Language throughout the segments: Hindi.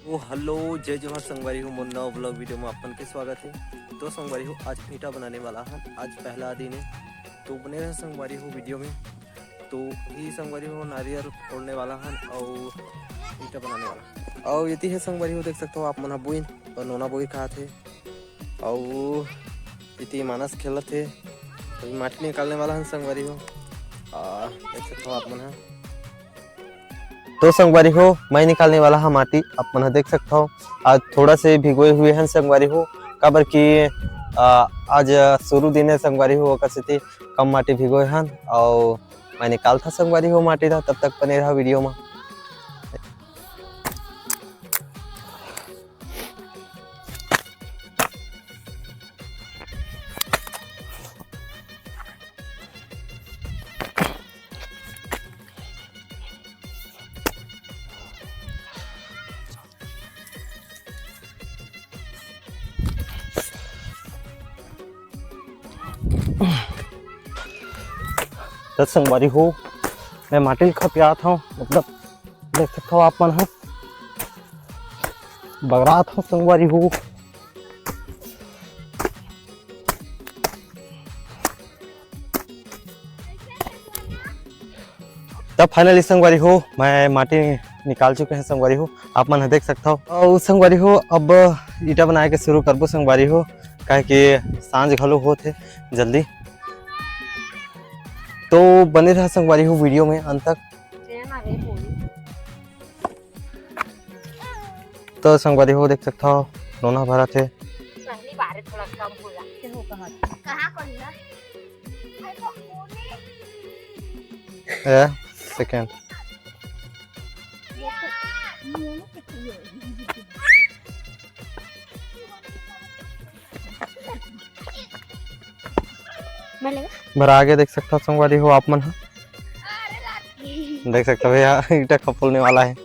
ओ हेलो जय जोहार संगवारी हो मुन्ना ब्लॉग वीडियो में अपन के स्वागत है। तो संगवारी हो आज ईंटा बनाने वाला है, आज पहला दिन है तो बने रहे संगवारी हो वीडियो में। तो ही संगवारी हो नारियल फोड़ने वाला है और ईंटा बनाने वाला और ये है संगवारी हो, देख सकते हो आप मना बुइन और नोना बोई कहा थे और इतनी मानस खेलत थे तो माटी निकालने वाला है संगवारी हो। देख सकते हो आप मना तो संगवारी हो मैं निकालने वाला है माटी, आप मन देख सकता हो। आज थोड़ा से भिगोए हुए हैं संगवारी हो, काबर की आज शुरू दिन है संगवारी हो ओकर कम माटी भिगोए हैं और मैं निकाल था संगवारी हो माटी था। तब तक बने रहा वीडियो में। तो संगवारी हो मैं माटी खपिया था, मतलब देख सकते हो आप मन बगरा था संगवारी हो। तब फाइनली संगवारी हो मैं माटी निकाल चुके हैं संगवारी हो, आप मन देख सकता हो। और संगवारी हो अब ईटा बनाए के शुरू करबो संगवारी हो, काहे कि सांझ घलो होते जल्दी। तो बने रहा संगवारी हो वीडियो में अंत तक। तो संगवारी हो देख सकता हो रोना भरा थे। सेकेंड भरा आगे देख सकता हो संगवारी हो आप मन देख सकते हो भैया ईटा खपोलने वाला है।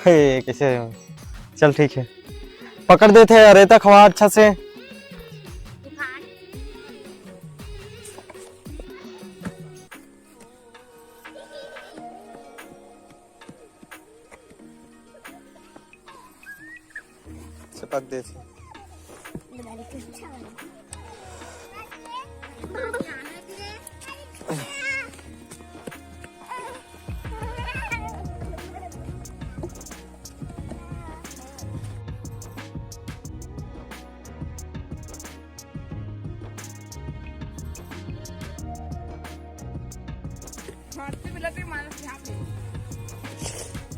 कैसे चल ठीक है पकड़ देते हैं रेता खवा अच्छा से। चिपक दे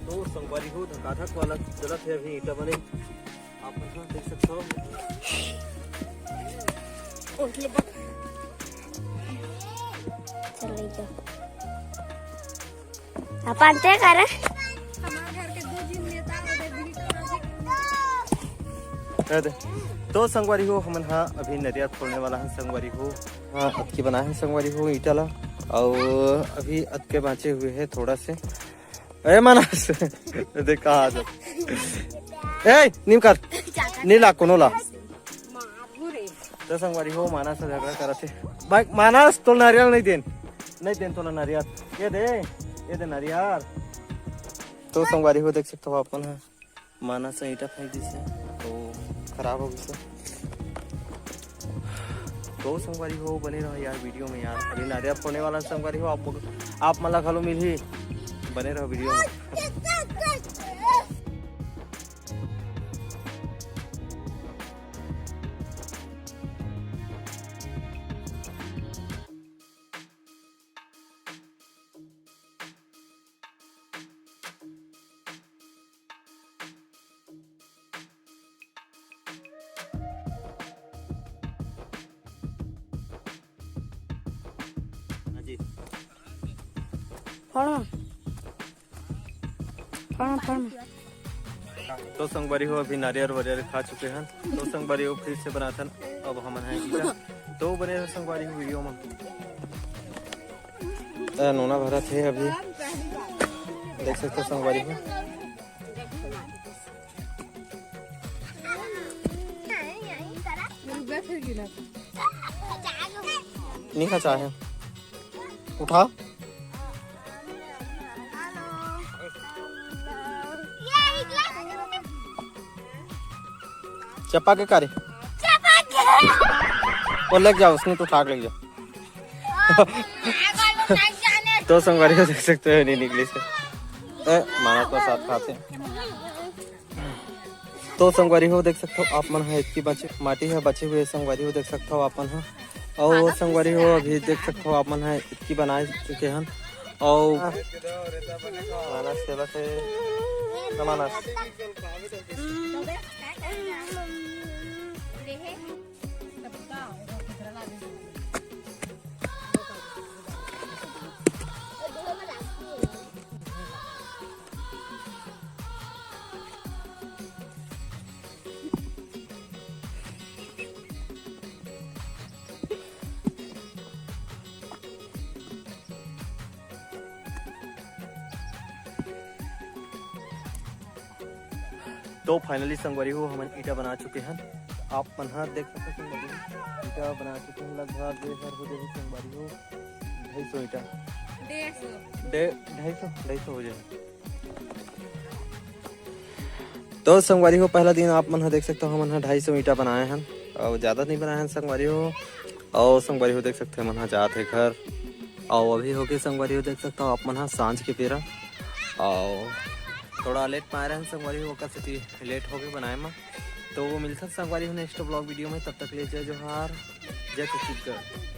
तो संगवारी हो धकाधक वाला जरूरत है अभी ईटा बने, आप देख सकते हो। अपन ते करे तो संगवारी हो हम अभी नरियर फोड़ने वाला है संगवारी हो। अतके बना है संगवारी हो ईटा ला और अभी अतके बाँचे हुए हैं थोड़ा से। अरे मानस देख कहा ए नीम कर नीला कोनो ला। तो संगवारी हो मानस से झगड़ा करा थे मानस तो नारियल नहीं देन तो नारियल ये दे नारियल। तो संगवारी हो देख सकते हो अपन मानस ईटा फेंक दी से तो खराब हो गई। तो संगवारी हो बने रहो यार वीडियो में यार, अभी नारियल फोड़ने वाला संगवारी हो आप मला खालो मिल ही बने रहो वीडियो में। तो संगवारी हो अभी नारियल वरियल खा चुके हैं। तो संगवारी हो फिर से बनाथन अब हम हैं ईटा। तो बने रहो संगवारी हो वीडियो में। नोना भरा थे अभी देख सकते हो संगवारी हो। नहीं खा चाहे उठा चप्पा के कारे और लग जाओ उसने तो ठाक लग जाओ। तो संगवारी को देख सकते हो नहीं निकली से माना तो साथ खाते हैं। तो संगवारी हो देख सकते हो आप मन है इतनी बचे माटी है बचे हुए संगवारी हो देख सकते हो आप मन है। और संगवारी हो अभी देख सकते हो आप मन है इतनी बना चुके हैं और मानस सेवा से मानस तो फाइनली संगवारी हो हम ईटा बना चुके हैं। आप मन देख सकते हैं संगवारी हो ईटा बना चुके हैं लगभग हो जाए संगवारी हो 250 ईटा 250 हो जाए। तो संगवारी हो पहला दिन आप मन देख सकते हो हम 250 ईटा बनाए हैं और ज़्यादा नहीं बनाए हैं संगवारी हो। और संगवारी हो देख सकते हैं मन जात है घर और अभी हो गए संगवारी हो देख सकते हो आप मन सांझ के पेरा और थोड़ा लेट में आ रहे हैं संगवारी हो कैसे लेट हो गए बनाए में। तो वो मिलता संगवारी हो नेक्स्ट ब्लॉग वीडियो में, तब तक ले जय जोहार जय छत्तीसगढ़।